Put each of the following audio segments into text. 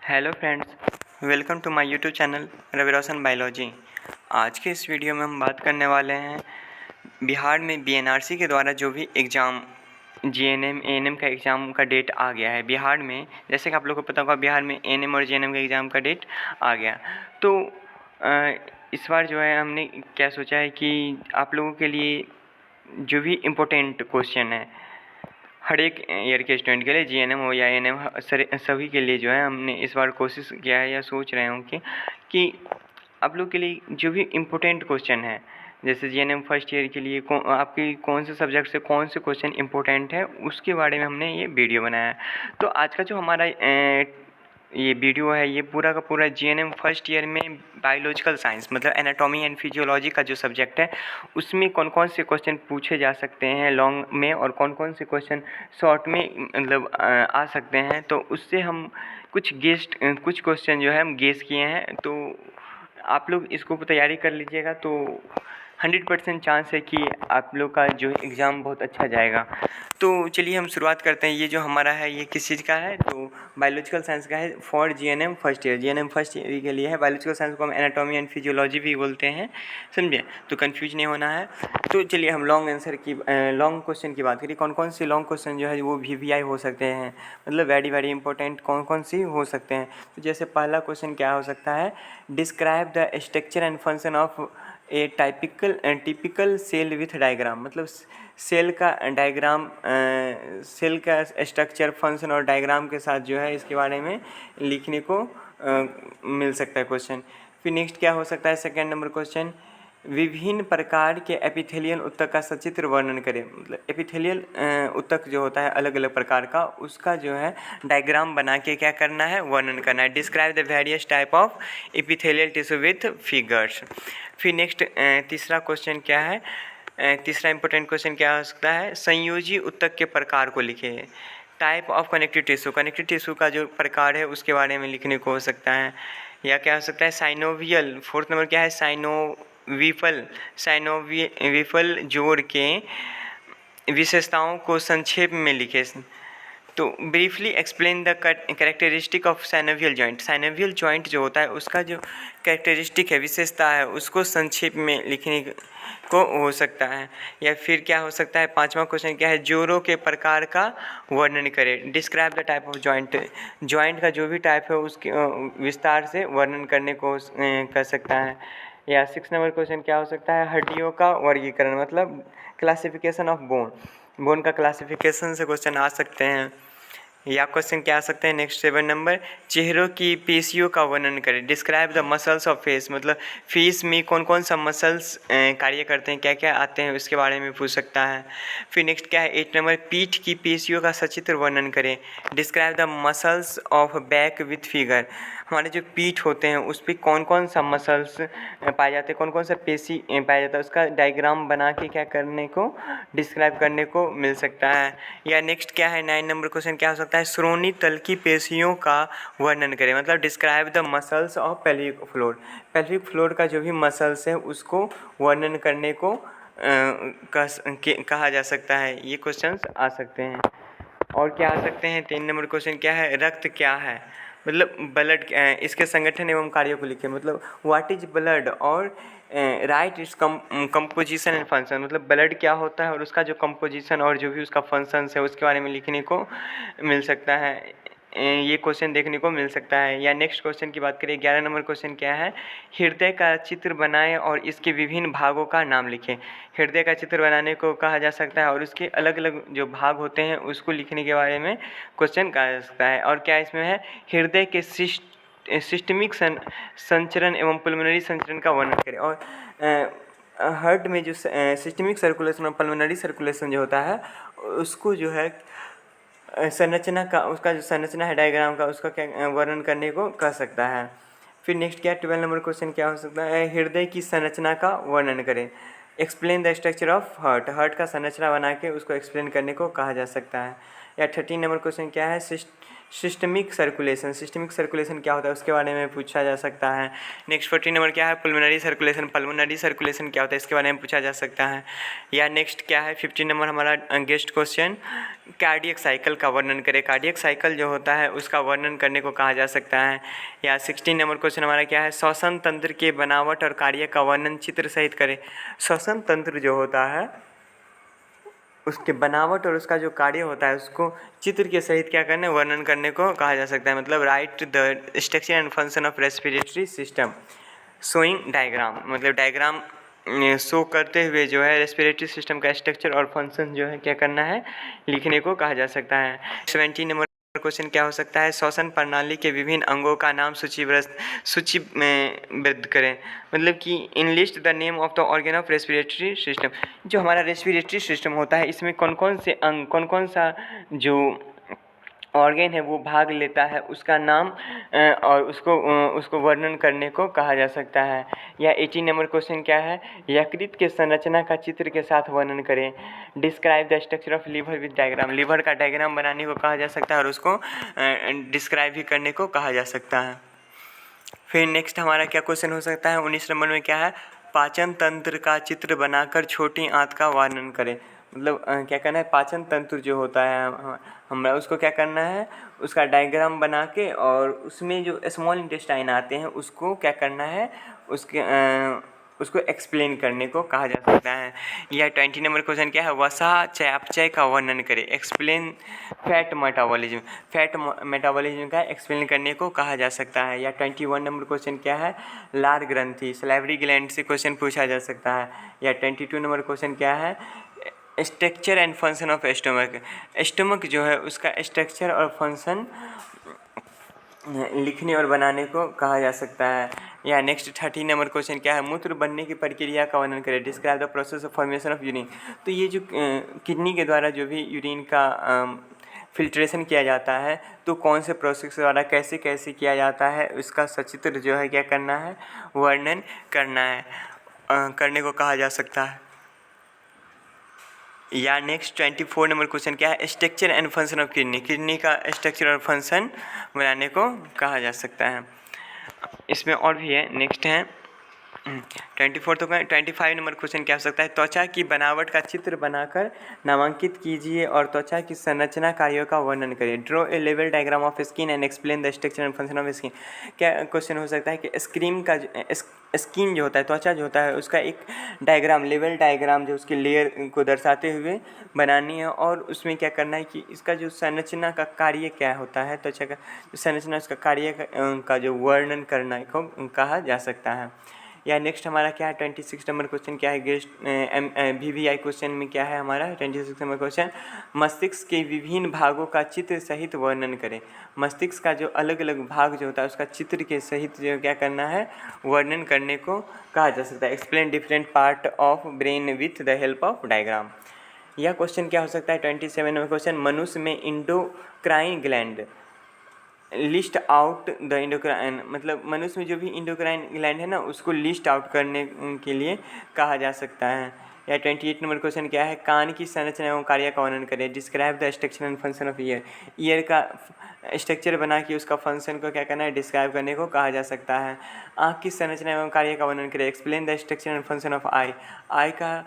Hello friends, welcome to my YouTube channel Ravi Roshan biology. आज के इस वीडियो में हम बात करने वाले हैं बिहार में बीएनआरसी के द्वारा जो भी एग्ज़ाम जीएनएम एएनएम का एग्ज़ाम का डेट आ गया है बिहार में। जैसे कि आप लोगों को पता होगा, बिहार में एएनएम और जीएनएम का एग्ज़ाम का डेट आ गया। तो इस बार जो है हमने क्या सोचा है कि आप लोगों के लिए जो भी इम्पोर्टेंट क्वेश्चन है हर एक ईयर के स्टूडेंट के लिए, जीएनएम हो या एएनएम, सभी के लिए जो है हमने इस बार कोशिश किया है या सोच रहे हूँ कि आप लोग के लिए जो भी इम्पोर्टेंट क्वेश्चन है, जैसे जीएनएम फर्स्ट ईयर के लिए आपकी कौन से सब्जेक्ट से कौन से क्वेश्चन इम्पोर्टेंट है, उसके बारे में हमने ये वीडियो बनाया है। तो आज का जो हमारा ये वीडियो है, ये पूरा का पूरा जीएनएम फर्स्ट ईयर में बायोलॉजिकल साइंस मतलब एनाटॉमी एंड फिजियोलॉजी का जो सब्जेक्ट है, उसमें कौन कौन से क्वेश्चन पूछे जा सकते हैं लॉन्ग में और कौन कौन से क्वेश्चन शॉर्ट में मतलब आ सकते हैं। तो उससे हम कुछ क्वेश्चन जो है हम गेस किए हैं। तो आप लोग इसको तैयारी कर लीजिएगा, तो 100% चांस है कि आप लोग का जो एग्ज़ाम बहुत अच्छा जाएगा। तो चलिए हम शुरुआत करते हैं। ये जो हमारा है ये किस चीज़ का है, तो बायोलॉजिकल साइंस का है for GNM first year. GNM first year के लिए है। बायोलॉजिकल साइंस को हम एनाटॉमी एंड फिजियोलॉजी भी बोलते हैं, समझे, तो कंफ्यूज नहीं होना है। तो चलिए हम लॉन्ग क्वेश्चन की बात करिए। कौन कौन से लॉन्ग क्वेश्चन जो है वो वीवीआई हो सकते हैं, मतलब वेरी इंपॉर्टेंट कौन कौन सी हो सकते हैं। तो जैसे पहला क्वेश्चन क्या हो सकता है, describe the structure and function of a typical cell with diagram, मतलब सेल का डायग्राम, सेल का स्ट्रक्चर, फंक्शन और डायग्राम के साथ जो है इसके बारे में लिखने को मिल सकता है क्वेश्चन। फिर नेक्स्ट क्या हो सकता है, सेकेंड नंबर क्वेश्चन, विभिन्न प्रकार के एपिथेलियल ऊतक का सचित्र वर्णन करें। मतलब एपिथेलियल ऊतक जो होता है अलग अलग प्रकार का, उसका जो है डायग्राम बना के क्या करना है, वर्णन करना है। Describe the various type of epithelial tissue with figures. फिर नेक्स्ट तीसरा क्वेश्चन क्या है, तीसरा इंपॉर्टेंट क्वेश्चन क्या हो सकता है, संयोजी ऊतक के प्रकार को लिखे। Type of connective tissue, connective tissue का जो प्रकार है उसके बारे में लिखने को हो सकता है। या क्या हो सकता है, साइनोवियल। फोर्थ नंबर क्या है, साइनोवियल जोड़ के विशेषताओं को संक्षेप में लिखे। तो briefly explain the characteristic of synovial joint. Synovial joint जो होता है उसका जो कैरेक्टरिस्टिक है, विशेषता है, उसको संक्षेप में लिखने को हो सकता है। या फिर क्या हो सकता है, पांचवा क्वेश्चन क्या है, जोड़ों के प्रकार का वर्णन करें। Describe the type of joint, joint का जो भी टाइप है उसके विस्तार से वर्णन करने को कर सकता है। या सिक्स नंबर क्वेश्चन क्या हो सकता है, हड्डियों का वर्गीकरण, मतलब क्लासिफिकेशन ऑफ बोन, बोन का क्लासिफिकेशन से क्वेश्चन आ सकते हैं। या क्वेश्चन क्या आ सकते हैं, नेक्स्ट 7 नंबर, चेहरों की पेशियों का वर्णन करें। Describe the muscles of face, मतलब फेस में कौन कौन सा मसल्स कार्य करते हैं, क्या क्या आते हैं, उसके बारे में पूछ सकता है। फिर नेक्स्ट क्या है, 8 नंबर, पीठ की पेशियों का सचित्र वर्णन करें। Describe the muscles of back with figure, हमारे जो पीठ होते हैं उस पर कौन कौन सा मसल्स पाए जाते हैं, कौन कौन सा पेशी पाया जाता है, उसका डायग्राम बना के क्या करने को, डिस्क्राइब करने को मिल सकता है। या नेक्स्ट क्या है, 9 नंबर क्वेश्चन क्या हो सकता है, श्रोणि तल की पेशियों का वर्णन करें, मतलब describe the muscles of pelvic floor. Pelvic floor का जो भी मसल्स है उसको वर्णन करने को कहा जा सकता है। ये क्वेश्चंस आ सकते हैं। और क्या आ सकते हैं, 3 नंबर क्वेश्चन क्या है, रक्त क्या है, मतलब ब्लड, इसके संगठन एवं कार्यों को लिखे, मतलब व्हाट इज ब्लड और right its composition and function, मतलब ब्लड क्या होता है और उसका जो कंपोजिशन और जो भी उसका फंक्शंस है उसके बारे में लिखने को मिल सकता है। ये क्वेश्चन देखने को मिल सकता है। या नेक्स्ट क्वेश्चन की बात करें, 11 नंबर क्वेश्चन क्या है, हृदय का चित्र बनाएं और इसके विभिन्न भागों का नाम लिखें। हृदय का चित्र बनाने को कहा जा सकता है और उसके अलग अलग जो भाग होते हैं उसको लिखने के बारे में क्वेश्चन कहा जा सकता है। और क्या इसमें है, हृदय के सिस्टमिक संचरण एवं पुल्मोनरी संचरण का वर्णन करें। और हार्ट में जो सिस्टमिक सर्कुलेशन और पल्मोनरी सर्कुलेशन जो होता है उसको जो है संरचना का, उसका जो संरचना है डायग्राम का, उसका क्या वर्णन करने को कह सकता है। फिर नेक्स्ट क्या, 12 नंबर क्वेश्चन क्या हो सकता है, हृदय की संरचना का वर्णन करें। Explain the structure of heart, heart का संरचना बना के उसको एक्सप्लेन करने को कहा जा सकता है। या 13 नंबर क्वेश्चन क्या है, सिस्टमिक सर्कुलेशन क्या होता है उसके बारे में पूछा जा सकता है। नेक्स्ट 14 नंबर क्या है, पल्मोनरी सर्कुलेशन क्या होता है इसके बारे में पूछा जा सकता है। या नेक्स्ट क्या है 15 नंबर हमारा गेस्ट क्वेश्चन, कार्डियक साइकिल का वर्णन करें। कार्डियक साइकिल जो होता है उसका वर्णन करने को कहा जा सकता है। या 16 नंबर क्वेश्चन हमारा क्या है, श्वसन तंत्र के बनावट और कार्य का वर्णन चित्र सहित करें। श्वसन तंत्र जो होता है उसके बनावट और उसका जो कार्य होता है उसको चित्र के सहित क्या करना है, वर्णन करने को कहा जा सकता है। मतलब right the structure and function of respiratory system showing diagram, मतलब डायग्राम शो करते हुए जो है रेस्पिरेटरी सिस्टम का स्ट्रक्चर और फंक्शन जो है क्या करना है, लिखने को कहा जा सकता है। 17 नंबर क्वेश्चन क्या हो सकता है, श्वसन प्रणाली के विभिन्न अंगों का नाम सूचीबद्ध करें। मतलब कि in list the name of the organ of respiratory system. जो हमारा रेस्पिरेटरी सिस्टम होता है इसमें कौन कौन से अंग, कौन कौन सा जो ऑर्गन है वो भाग लेता है उसका नाम और उसको वर्णन करने को कहा जा सकता है। या 18 नंबर क्वेश्चन क्या है, यकृत के संरचना का चित्र के साथ वर्णन करें। Describe the structure of liver with diagram. Liver का डायग्राम बनाने को कहा जा सकता है और उसको डिस्क्राइब भी करने को कहा जा सकता है। फिर नेक्स्ट हमारा क्या क्वेश्चन हो सकता है 19 नंबर में क्या है, पाचन तंत्र का चित्र बनाकर छोटी आंत का वर्णन करें। मतलब क्या करना है, पाचन तंत्र जो होता है हमारा उसको क्या करना है, उसका डायग्राम बना के और उसमें जो स्मॉल इंटेस्टाइन आते हैं उसको क्या करना है, उसको एक्सप्लेन करने को कहा जा सकता है। या 20 नंबर क्वेश्चन क्या है, वसा चयापचय का वर्णन करें। एक्सप्लेन फैट मेटाबॉलिज्म का एक्सप्लेन करने को कहा जा सकता है। या 21 नंबर क्वेश्चन क्या है, लार ग्रंथि सलाइवरी ग्लैंड से क्वेश्चन पूछा जा सकता है। या 22 नंबर क्वेश्चन क्या है, structure and function of stomach जो है उसका स्ट्रक्चर और फंक्शन लिखने और बनाने को कहा जा सकता है। या नेक्स्ट 30 नंबर क्वेश्चन क्या है, मूत्र बनने की प्रक्रिया का वर्णन करें। Describe the process of formation of urine. तो ये जो किडनी के द्वारा जो भी यूरिन का फिल्ट्रेशन किया जाता है तो कौन से प्रोसेस द्वारा कैसे कैसे किया जाता है उसका सचित्र जो है क्या करना है, वर्णन करना है, करने को कहा जा सकता है। या नेक्स्ट 24 नंबर क्वेश्चन क्या है, structure and function of kidney का स्ट्रक्चर और फंक्शन बनाने को कहा जा सकता है। इसमें और भी है, नेक्स्ट है 24 तो 25 नंबर क्वेश्चन क्या हो सकता है, त्वचा की बनावट का चित्र बनाकर नामांकित कीजिए और त्वचा की संरचना कार्यों का वर्णन करिए। Draw a level diagram of skin and explain the structure and function of skin. क्या क्वेश्चन हो सकता है कि स्किन जो होता है, त्वचा जो होता है उसका एक डायग्राम, लेवल डायग्राम जो उसके लेयर को दर्शाते हुए बनानी है और उसमें क्या करना है कि इसका जो संरचना का कार्य क्या होता है, त्वचा का संरचना उसका कार्य का जो वर्णन करना को कहा जा सकता है। या नेक्स्ट हमारा क्या है 26 नंबर क्वेश्चन क्या है, गेस्ट VVI क्वेश्चन में क्या है हमारा 26 नंबर क्वेश्चन, मस्तिष्क के विभिन्न भागों का चित्र सहित वर्णन करें। मस्तिष्क का जो अलग अलग भाग जो होता है उसका चित्र के सहित जो क्या करना है, वर्णन करने को कहा जा सकता है। Explain different part of brain with the help of diagram. यह क्वेश्चन क्या हो सकता है 27 नंबर क्वेश्चन, मनुष्य में endocrine gland list out the endocrine. मतलब मनुष्य में जो भी इंडोक्राइन ग्लैंड है ना उसको लिस्ट आउट करने के लिए कहा जा सकता है। या 28 नंबर क्वेश्चन क्या है, कान की संरचना एवं कार्य का वर्णन करें। Describe the structure and function of year का स्ट्रक्चर बना के उसका फंक्शन को क्या करना है, डिस्क्राइब करने को कहा जा सकता है। आँख की संरचना एवं कार्य का वर्णन करें। Explain the structure and function of eye का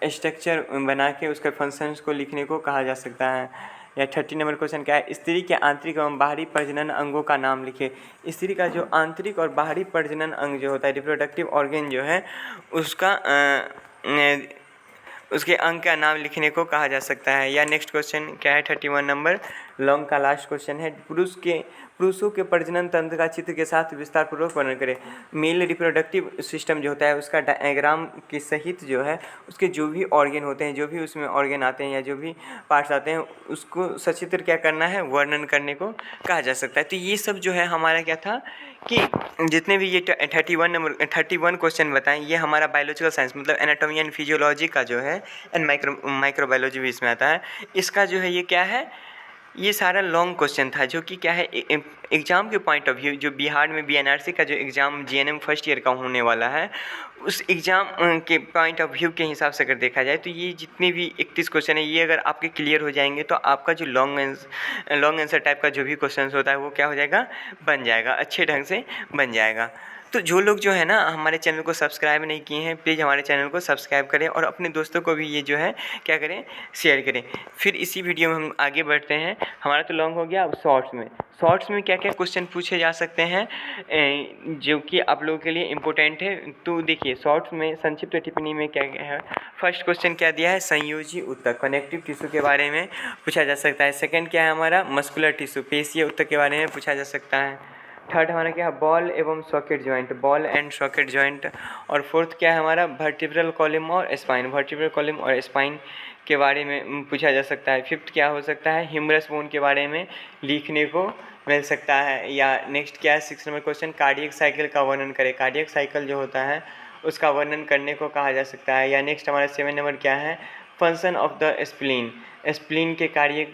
स्ट्रक्चर बना के उसके फंक्शंस को लिखने को कहा जा सकता है। या 30 नंबर क्वेश्चन क्या है, स्त्री के आंतरिक एवं बाहरी प्रजनन अंगों का नाम लिखे। स्त्री का जो आंतरिक और बाहरी प्रजनन अंग जो होता है, रिप्रोडक्टिव ऑर्गन जो है उसका उसके अंग का नाम लिखने को कहा जा सकता है। या नेक्स्ट क्वेश्चन क्या है 31 नंबर लॉन्ग का लास्ट क्वेश्चन है, पुरुषों के प्रजनन तंत्र का चित्र के साथ विस्तार पूर्वक वर्णन करें। मेल रिप्रोडक्टिव सिस्टम जो होता है उसका डायग्राम के सहित जो है उसके जो भी ऑर्गन होते हैं, जो भी उसमें ऑर्गन आते हैं या जो भी पार्ट्स आते हैं उसको सचित्र क्या करना है, वर्णन करने को कहा जा सकता है। तो ये सब जो है हमारा क्या था कि जितने भी ये 31 क्वेश्चन बताएं ये हमारा बायोलॉजिकल साइंस मतलब एनाटॉमी एंड फिजियोलॉजी का जो है एंड माइक्रोबायोलॉजी भी इसमें आता है। इसका जो है ये क्या है, ये सारा लॉन्ग क्वेश्चन था, जो कि क्या है एग्ज़ाम के पॉइंट ऑफ व्यू, जो बिहार में बीएनआरसी का जो एग्ज़ाम जीएनएम फर्स्ट ईयर का होने वाला है, उस एग्ज़ाम के पॉइंट ऑफ व्यू के हिसाब से अगर देखा जाए तो ये जितने भी 31 क्वेश्चन है, ये अगर आपके क्लियर हो जाएंगे तो आपका जो लॉन्ग आंसर टाइप का जो भी क्वेश्चन होता है वो क्या हो जाएगा, बन जाएगा, अच्छे ढंग से बन जाएगा। तो जो लोग जो है ना हमारे चैनल को सब्सक्राइब नहीं किए हैं, प्लीज़ हमारे चैनल को सब्सक्राइब करें और अपने दोस्तों को भी ये जो है क्या करें, शेयर करें। फिर इसी वीडियो में हम आगे बढ़ते हैं। हमारा तो लॉन्ग हो गया, अब शॉर्ट्स में क्या क्या क्वेश्चन पूछे जा सकते हैं जो कि आप लोगों के लिए इम्पोर्टेंट है। तो देखिए, शॉर्ट्स में संक्षिप्त टिप्पणी में क्या क्या है। फर्स्ट क्वेश्चन क्या दिया है, संयोजी ऊतक, कनेक्टिव टिश्यू के बारे में पूछा जा सकता है। सेकंड क्या है हमारा, मस्कुलर टिश्यू, पेशीय ऊतक के बारे में पूछा जा सकता है। थर्ड हमारा क्या है, बॉल एवं socket joint, ball and socket joint. और फोर्थ क्या है हमारा, वर्टिब्रल कॉलम और स्पाइन, वर्टिब्रल कॉलम और स्पाइन के बारे में पूछा जा सकता है। फिफ्थ क्या हो सकता है, ह्यूमरस बोन के बारे में लिखने को मिल सकता है। या नेक्स्ट क्या है, 6 नंबर क्वेश्चन, कार्डियक साइकिल का वर्णन करें, कार्डियक साइकिल जो होता है उसका वर्णन करने को कहा जा सकता है। या नेक्स्ट हमारा 7 नंबर क्या है, function of the spleen, spleen के कार्य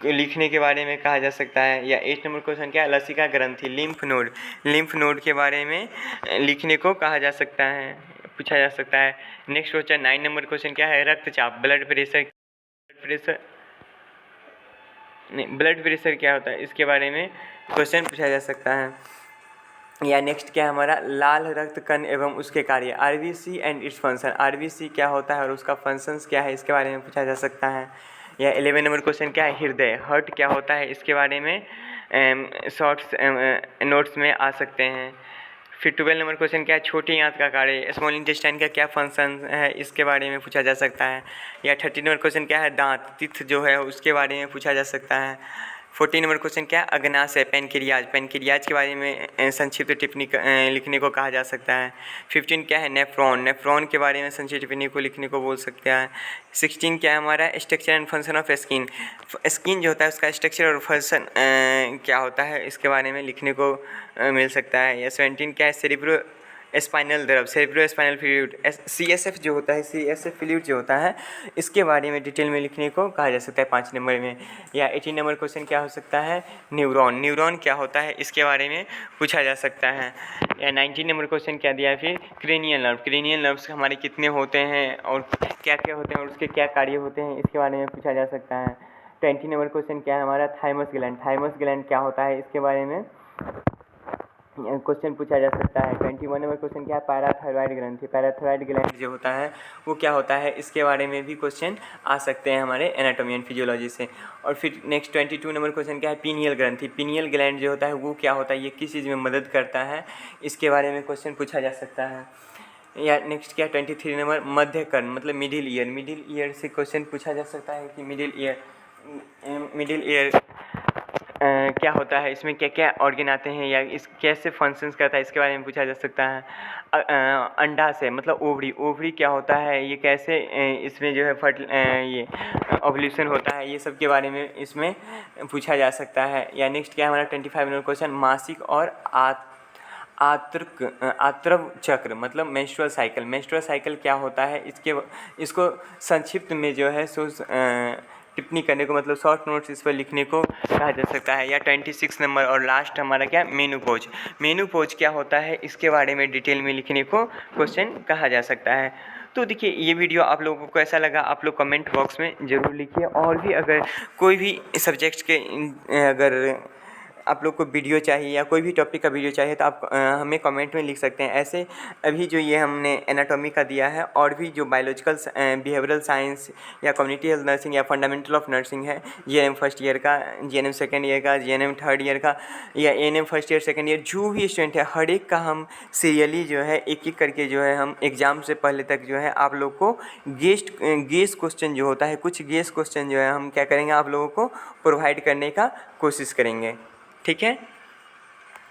लिखने के बारे में कहा जा सकता है। या 8 नंबर क्वेश्चन क्या है, लसिका ग्रंथि, लिम्फ नोड के बारे में लिखने को कहा जा सकता है, पूछा जा सकता है। नेक्स्ट क्वेश्चन 9 नंबर क्वेश्चन क्या है, रक्तचाप, ब्लड प्रेशर क्या होता है, इसके बारे में क्वेश्चन पूछा जा सकता है। या नेक्स्ट क्या है हमारा, लाल रक्त कण एवं उसके कार्य, RBC and its function, RBC क्या होता है और उसका फंक्शंस क्या है, इसके बारे में पूछा जा सकता है। या 11 नंबर क्वेश्चन क्या है, हृदय, हार्ट क्या होता है, इसके बारे में शॉर्ट्स नोट्स में आ सकते हैं। फिर 12 नंबर क्वेश्चन क्या है, छोटी आंत का कार्य, स्मॉल इंटेस्टाइन का क्या फंक्शन है, इसके बारे में पूछा जा सकता है। या 13 नंबर क्वेश्चन क्या है, दांत, तिथ जो है उसके बारे में पूछा जा सकता है। 14 नंबर क्वेश्चन क्या है, अग्नाशय, पेनक्रियाज के बारे में संक्षिप्त टिप्पणी लिखने को कहा जा सकता है। 15 क्या है, नेफ्रॉन के बारे में संक्षिप्त टिप्पणी को लिखने को बोल सकते हैं। 16 क्या है हमारा, structure and function of skin जो होता है उसका स्ट्रक्चर और फंक्शन क्या होता है, इसके बारे में लिखने को मिल सकता है। या 17 क्या है, सेरिब्रो स्पाइनल द्रव, सेरिब्रो स्पाइनल फ्लूइड, CSF जो होता है, CSF फ्लूइड जो होता है, इसके बारे में डिटेल में लिखने को कहा जा सकता है 5 नंबर में। या 18 नंबर क्वेश्चन क्या हो सकता है, न्यूरॉन क्या होता है, इसके बारे में पूछा जा सकता है। या 19 नंबर क्वेश्चन क्या दिया है फिर, क्रेनियल नर्व्स हमारे कितने होते हैं और क्या क्या होते हैं और उसके क्या कार्य होते हैं, इसके बारे में पूछा जा सकता है। 20 नंबर क्वेश्चन क्या है हमारा, थाइमस ग्लैंड क्या होता है, इसके बारे में क्वेश्चन पूछा जा सकता है। 21 नंबर क्वेश्चन क्या है, पैराथायरॉइड ग्लैंड जो होता है वो क्या होता है, इसके बारे में भी क्वेश्चन आ सकते हैं हमारे एनाटॉमी एंड फिजियोलॉजी से। और फिर नेक्स्ट 22 नंबर क्वेश्चन क्या है, पीनियल ग्लैंड जो होता है वो क्या होता है, ये किस चीज़ में मदद करता है, इसके बारे में क्वेश्चन पूछा जा सकता है। या नेक्स्ट क्या 23 नंबर, मध्य कर्ण मतलब मिडिल ईयर से क्वेश्चन पूछा जा सकता है कि मिडिल ईयर क्या होता है, इसमें क्या क्या ऑर्गन आते हैं या इस कैसे फंक्शंस करता है, इसके बारे में पूछा जा सकता है। अंडा से मतलब ओवरी क्या होता है, ये कैसे इसमें जो है ये ओव्यूलेशन होता है, ये सब के बारे में इसमें पूछा जा सकता है। या नेक्स्ट क्या है हमारा 25 नंबर क्वेश्चन, मासिक और आत्रव चक्र मतलब मेंस्ट्रुअल साइकिल क्या होता है, इसको संक्षिप्त में जो है टिप्पणी करने को मतलब शॉर्ट नोट्स इस पर लिखने को कहा जा सकता है। या 26 नंबर और लास्ट हमारा क्या, मेनूपोज क्या होता है, इसके बारे में डिटेल में लिखने को क्वेश्चन कहा जा सकता है। तो देखिए, ये वीडियो आप लोगों को कैसा लगा आप लोग कमेंट बॉक्स में ज़रूर लिखिए। और भी अगर कोई भी सब्जेक्ट्स के अगर आप लोग को वीडियो चाहिए या कोई भी टॉपिक का वीडियो चाहिए तो आप हमें कमेंट में लिख सकते हैं। ऐसे अभी जो ये हमने एनाटॉमी का दिया है और भी जो बायोलॉजिकल बिहेवियरल साइंस या कम्युनिटी हेल्थ नर्सिंग या फंडामेंटल ऑफ नर्सिंग है, जीएनएम फर्स्ट ईयर का, जीएनएम सेकेंड ईयर का, जीएनएम थर्ड ईयर का या ANM first year second year, जो भी स्टूडेंट है हर एक का हम सीरियली जो है एक एक करके जो है हम एग्ज़ाम से पहले तक जो है आप लोग को गेस क्वेश्चन जो होता है, कुछ गेस क्वेश्चन जो है हम क्या करेंगे आप लोगों को प्रोवाइड करने का कोशिश करेंगे। ठीक है,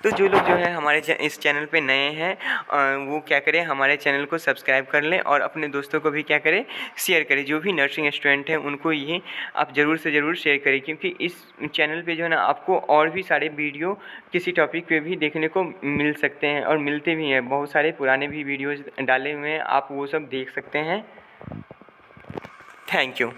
तो जो लोग जो है हमारे इस चैनल पे नए हैं वो क्या करें, हमारे चैनल को सब्सक्राइब कर लें और अपने दोस्तों को भी क्या करें, शेयर करें। जो भी नर्सिंग स्टूडेंट हैं उनको ये आप ज़रूर से ज़रूर शेयर करें, क्योंकि इस चैनल पे जो है ना आपको और भी सारे वीडियो किसी टॉपिक पे भी देखने को मिल सकते हैं और मिलते भी हैं। बहुत सारे पुराने भी वीडियोज़ डाले हुए हैं, आप वो सब देख सकते हैं। Thank you.